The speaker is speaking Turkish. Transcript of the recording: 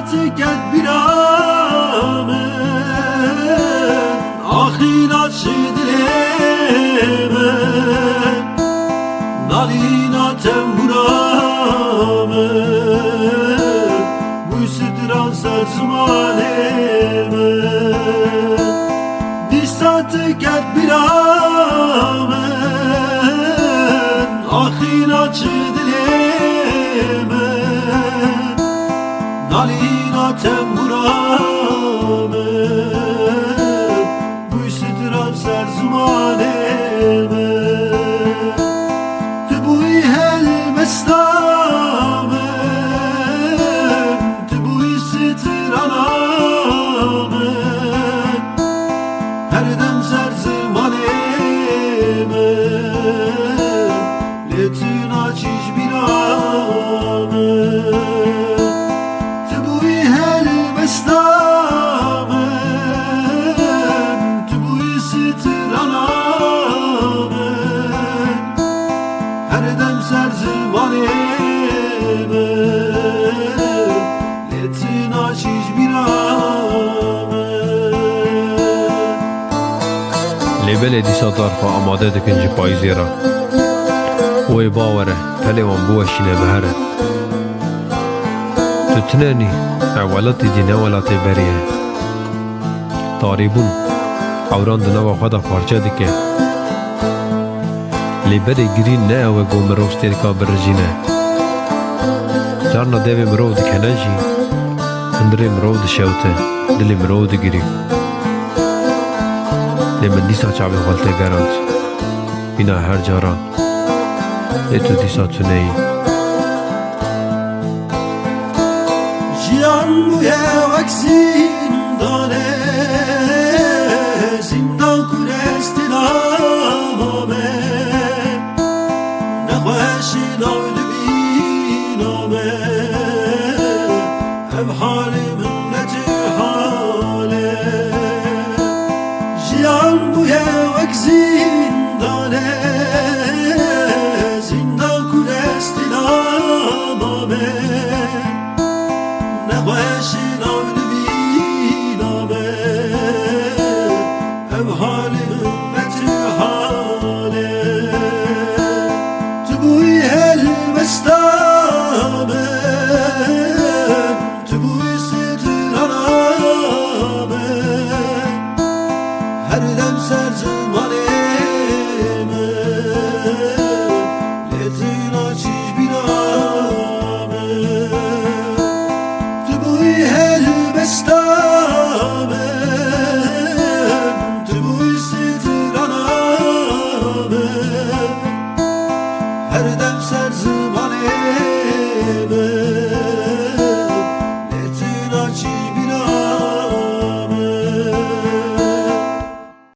saati gel bir amın Ahiraçı dileme Nalina temburamı Bu sütran serzumaneme Bir saati gel bir amın Ahiraçı dileme Nalina temburamı Bu sütran serzumaneme Tübuy helmestamın Tübuy sütranamın Her dem serzumaneme Letin açış bir amın İslam'ın tübü sitranamın Her dem serzimanime Letin açış bir amın Lebel edisa darfa amade dikinci payizera Oy bawere pelevan bu eşine behere Tütneni اولات دینه ولات بریه طاریبون عوران دنوا خدا پارچه دکه لیبری گری نه او گو مروف تیرکا برجینه جارنا دیوی مروف دکنه جی اندری مروف دشوته دلی مروف دگیری لیمن دیسا چاوی غلطه گرانت بینا هر جاران ایتو دیسا تونهی Jiyan bu evak zindane Zindan kuresti name Nekhoşi navli biname Ev hali minneti hale Jiyan bu evak zindane Zindan kuresti name Nekhoşin avli biname Ev hali ümmeti hale Tübuy helmestamın Tübuy sitranamın Her dem serzimaneme Letin açış bir amın Stop